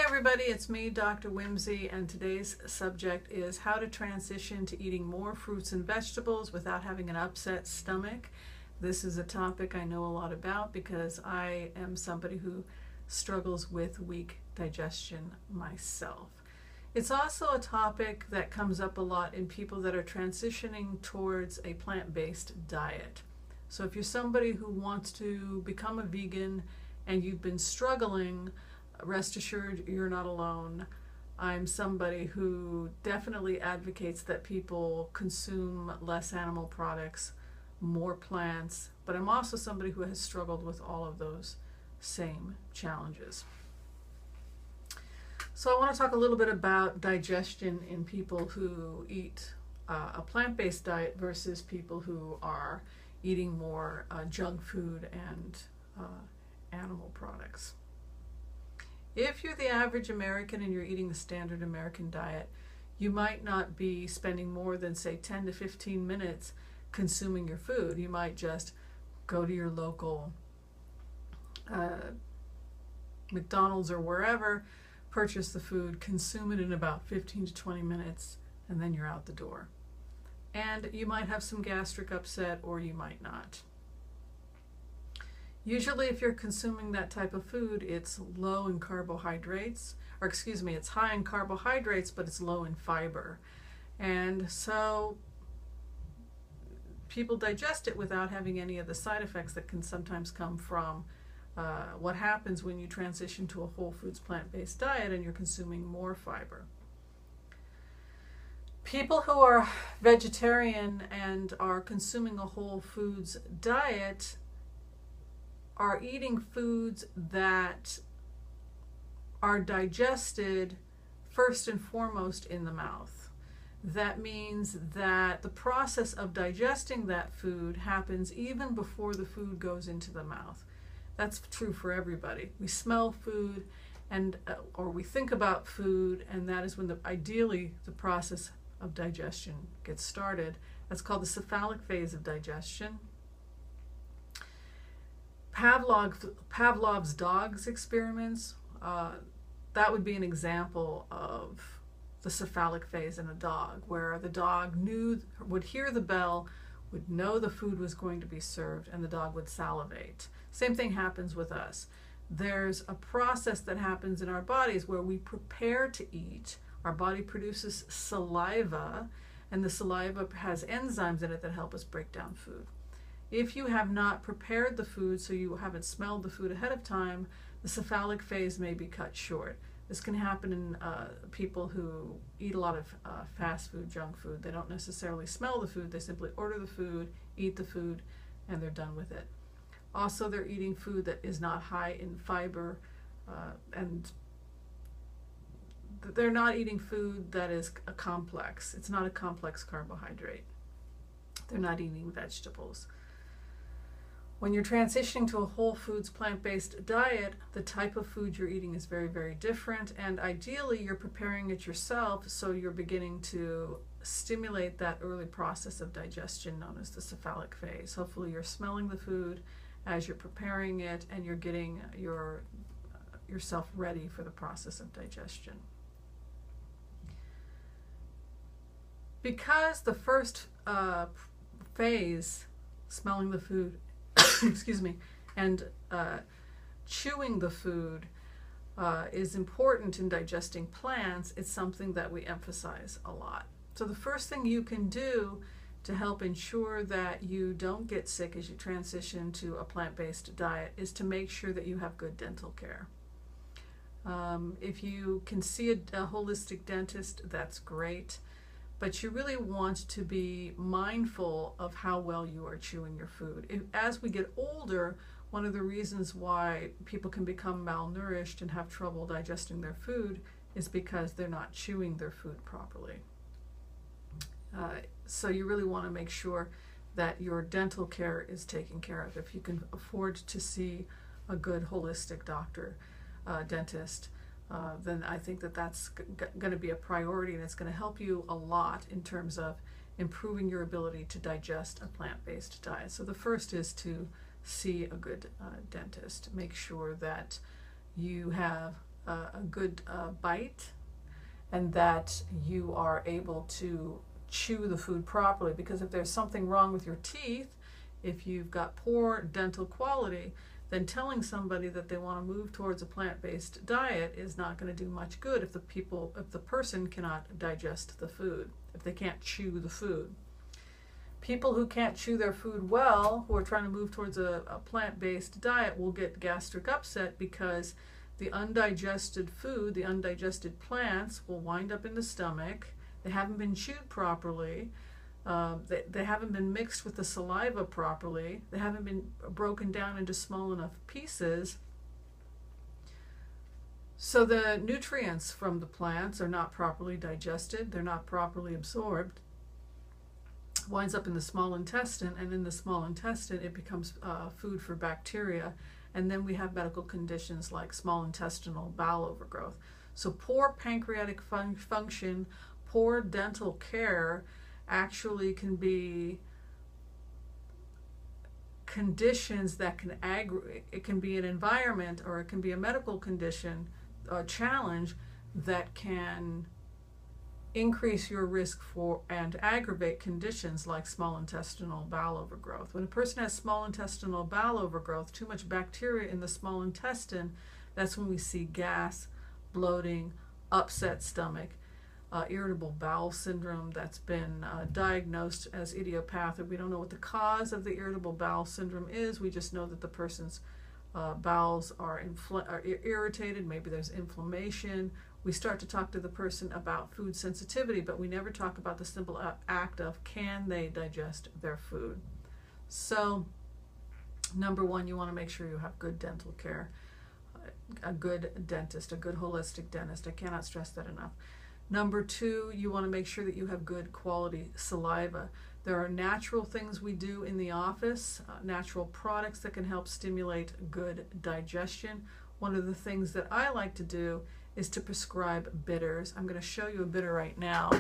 everybody, it's me, Dr. Whimsy, and today's subject is how to transition to eating more fruits and vegetables without having an upset stomach. This is a topic I know a lot about because I am somebody who struggles with weak digestion myself. It's also a topic that comes up a lot in people that are transitioning towards a plant-based diet. So if you're somebody who wants to become a vegan and you've been struggling, rest assured you're not alone. I'm somebody who definitely advocates that people consume less animal products, more plants, but I'm also somebody who has struggled with all of those same challenges. So I want to talk a little bit about digestion in people who eat a plant-based diet versus people who are eating more junk food and animal products. If you're the average American and you're eating the standard American diet, you might not be spending more than, say, 10 to 15 minutes consuming your food. You might just go to your local McDonald's or wherever, purchase the food, consume it in about 15 to 20 minutes, and then you're out the door. And you might have some gastric upset or you might not. Usually if you're consuming that type of food, it's low in carbohydrates, or excuse me, it's high in carbohydrates, but it's low in fiber. And so people digest it without having any of the side effects that can sometimes come from what happens when you transition to a whole foods plant-based diet and you're consuming more fiber. People who are vegetarian and are consuming a whole foods diet are eating foods that are digested first and foremost in the mouth. That means that the process of digesting that food happens even before the food goes into the mouth. That's true for everybody. We smell food and or we think about food, and that is when ideally the process of digestion gets started. That's called the cephalic phase of digestion. Pavlov's dog's experiments, that would be an example of the cephalic phase in a dog, where the dog would hear the bell, would know the food was going to be served, and the dog would salivate. Same thing happens with us. There's a process that happens in our bodies where we prepare to eat. Our body produces saliva, and the saliva has enzymes in it that help us break down food. If you have not prepared the food, so you haven't smelled the food ahead of time, the cephalic phase may be cut short. This can happen in people who eat a lot of fast food, junk food. They don't necessarily smell the food. They simply order the food, eat the food, and they're done with it. Also, they're eating food that is not high in fiber, and they're not eating food that is a complex. It's not a complex carbohydrate. They're not eating vegetables. When you're transitioning to a whole foods plant-based diet, the type of food you're eating is very, very different, and ideally you're preparing it yourself, so you're beginning to stimulate that early process of digestion known as the cephalic phase. Hopefully you're smelling the food as you're preparing it, and you're getting yourself ready for the process of digestion. Because the first phase, smelling the food, excuse me, and chewing the food is important in digesting plants, it's something that we emphasize a lot. So the first thing you can do to help ensure that you don't get sick as you transition to a plant-based diet is to make sure that you have good dental care. If you can see a holistic dentist, that's great. But you really want to be mindful of how well you are chewing your food. As we get older, one of the reasons why people can become malnourished and have trouble digesting their food is because they're not chewing their food properly. So you really want to make sure that your dental care is taken care of. If you can afford to see a good holistic doctor, dentist, then I think that that's going to be a priority, and it's going to help you a lot in terms of improving your ability to digest a plant-based diet. So the first is to see a good dentist. Make sure that you have a good bite, and that you are able to chew the food properly. Because if there's something wrong with your teeth, if you've got poor dental quality, then telling somebody that they want to move towards a plant-based diet is not going to do much good if the person cannot digest the food, if they can't chew the food. People who can't chew their food well, who are trying to move towards a plant-based diet, will get gastric upset because the undigested food, the undigested plants, will wind up in the stomach. They haven't been chewed properly. They haven't been mixed with the saliva properly. They haven't been broken down into small enough pieces. So the nutrients from the plants are not properly digested. They're not properly absorbed. Winds up in the small intestine, and in the small intestine it becomes food for bacteria, and then we have medical conditions like small intestinal bowel overgrowth. So poor pancreatic function, poor dental care actually can be conditions that can aggravate. It can be an environment, or it can be a medical condition, a challenge that can increase your risk for and aggravate conditions like small intestinal bowel overgrowth. When a person has small intestinal bowel overgrowth, too much bacteria in the small intestine, that's when we see gas, bloating, upset stomach, irritable bowel syndrome that's been diagnosed as idiopathic. We don't know what the cause of the irritable bowel syndrome is. We just know that the person's bowels are irritated. Maybe there's inflammation. We start to talk to the person about food sensitivity, but we never talk about the simple act of, can they digest their food? So, number one, you want to make sure you have good dental care, a good dentist, a good holistic dentist. I cannot stress that enough. Number two, you want to make sure that you have good quality saliva. There are natural things we do in the office, natural products that can help stimulate good digestion. One of the things that I like to do is to prescribe bitters. I'm going to show you a bitter right now.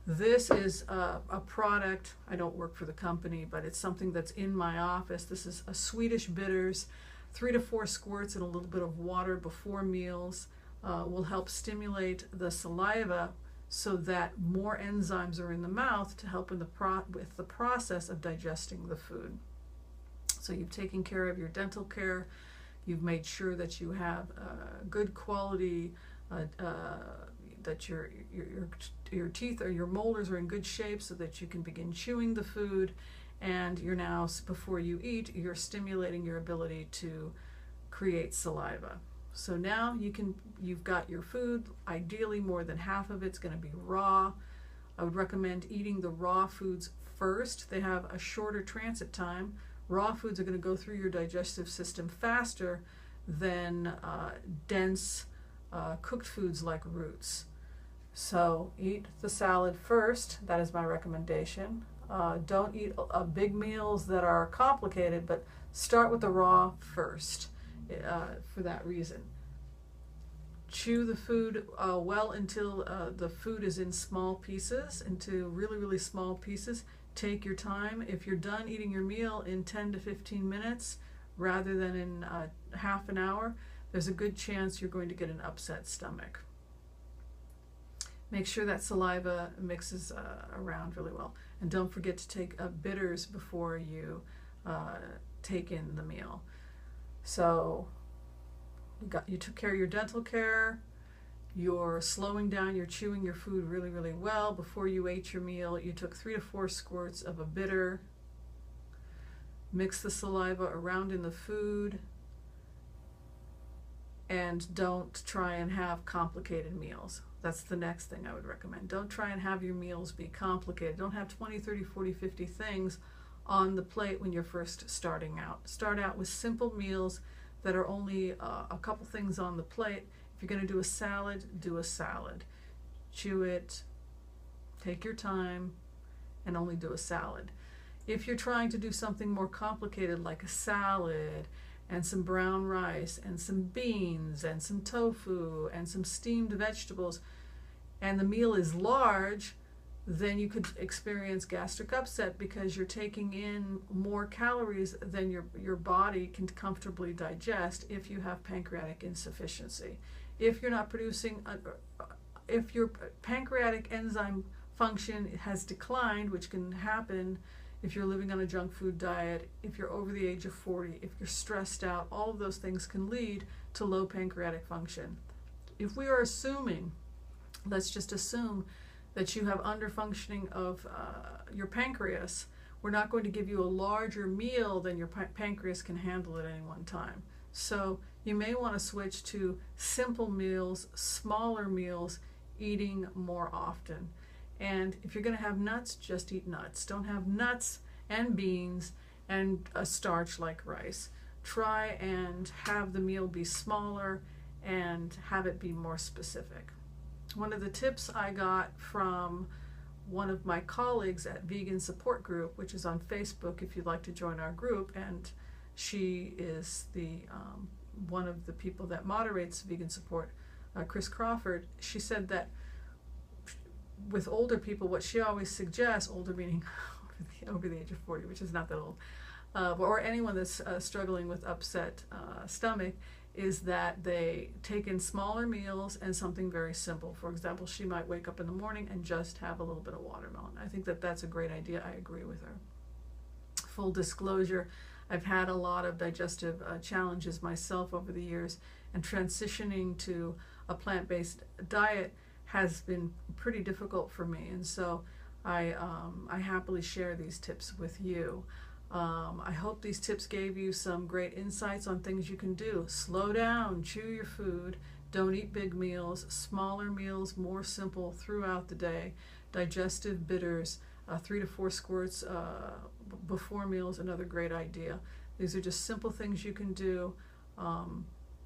This is a product, I don't work for the company, but it's something that's in my office. This is a Swedish bitters, 3 to 4 squirts and a little bit of water before meals will help stimulate the saliva so that more enzymes are in the mouth to help with the process of digesting the food. So you've taken care of your dental care. You've made sure that you have good quality, that your teeth or your molars are in good shape so that you can begin chewing the food, and you're now, before you eat, you're stimulating your ability to create saliva. So now you've got your food. Ideally, more than half of it's going to be raw. I would recommend eating the raw foods first. They have a shorter transit time. Raw foods are going to go through your digestive system faster than dense cooked foods like roots. So eat the salad first. That is my recommendation. Don't eat big meals that are complicated, but start with the raw first for that reason. Chew the food well until the food is in small pieces, into really, really small pieces. Take your time. If you're done eating your meal in 10 to 15 minutes rather than in half an hour, there's a good chance you're going to get an upset stomach. Make sure that saliva mixes around really well. And don't forget to take bitters before you take in the meal. So you took care of your dental care. You're slowing down, you're chewing your food really, really well. Before you ate your meal, you took 3 to 4 squirts of a bitter. Mix the saliva around in the food. And don't try and have complicated meals. That's the next thing I would recommend. Don't try and have your meals be complicated. Don't have 20, 30, 40, 50 things on the plate when you're first starting out. Start out with simple meals that are only a couple things on the plate. If you're going to do a salad, do a salad. Chew it, take your time, and only do a salad. If you're trying to do something more complicated like a salad and some brown rice and some beans and some tofu and some steamed vegetables, and the meal is large, then you could experience gastric upset because you're taking in more calories than your body can comfortably digest if you have pancreatic insufficiency. If you're not producing, if your pancreatic enzyme function has declined, which can happen if you're living on a junk food diet, if you're over the age of 40, if you're stressed out, all of those things can lead to low pancreatic function. If we are assuming, let's just assume that you have underfunctioning of your pancreas, we're not going to give you a larger meal than your pancreas can handle at any one time. So you may want to switch to simple meals, smaller meals, eating more often. And if you're going to have nuts, just eat nuts. Don't have nuts and beans and a starch like rice. Try and have the meal be smaller and have it be more specific. One of the tips I got from one of my colleagues at Vegan Support Group, which is on Facebook if you'd like to join our group, and she is the one of the people that moderates Vegan Support, Chris Crawford. She said that with older people, what she always suggests, older meaning over the age of 40, which is not that old, or anyone that's struggling with upset stomach, is that they take in smaller meals and something very simple. For example, she might wake up in the morning and just have a little bit of watermelon. I think that that's a great idea. I agree with her. Full disclosure, I've had a lot of digestive challenges myself over the years, and transitioning to a plant-based diet has been pretty difficult for me, and so I happily share these tips with you. I hope these tips gave you some great insights on things you can do. Slow down, chew your food, don't eat big meals, smaller meals, more simple throughout the day. Digestive bitters, 3 to 4 squirts before meals, another great idea. These are just simple things you can do.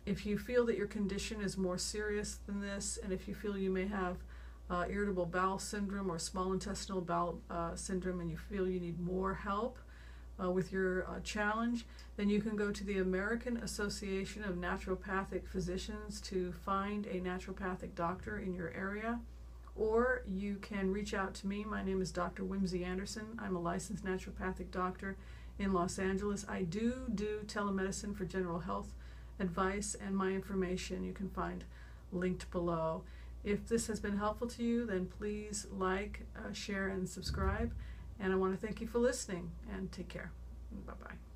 If you feel that your condition is more serious than this, and if you feel you may have irritable bowel syndrome or small intestinal bowel syndrome, and you feel you need more help with your challenge, then you can go to the American Association of Naturopathic Physicians to find a naturopathic doctor in your area, or you can reach out to me. My name is Dr. Whimsy Anderson. I'm a licensed naturopathic doctor in Los Angeles. I do telemedicine for general health advice, and my information you can find linked below. If this has been helpful to you, then please like, share, and subscribe. And I want to thank you for listening, and take care. Bye-bye.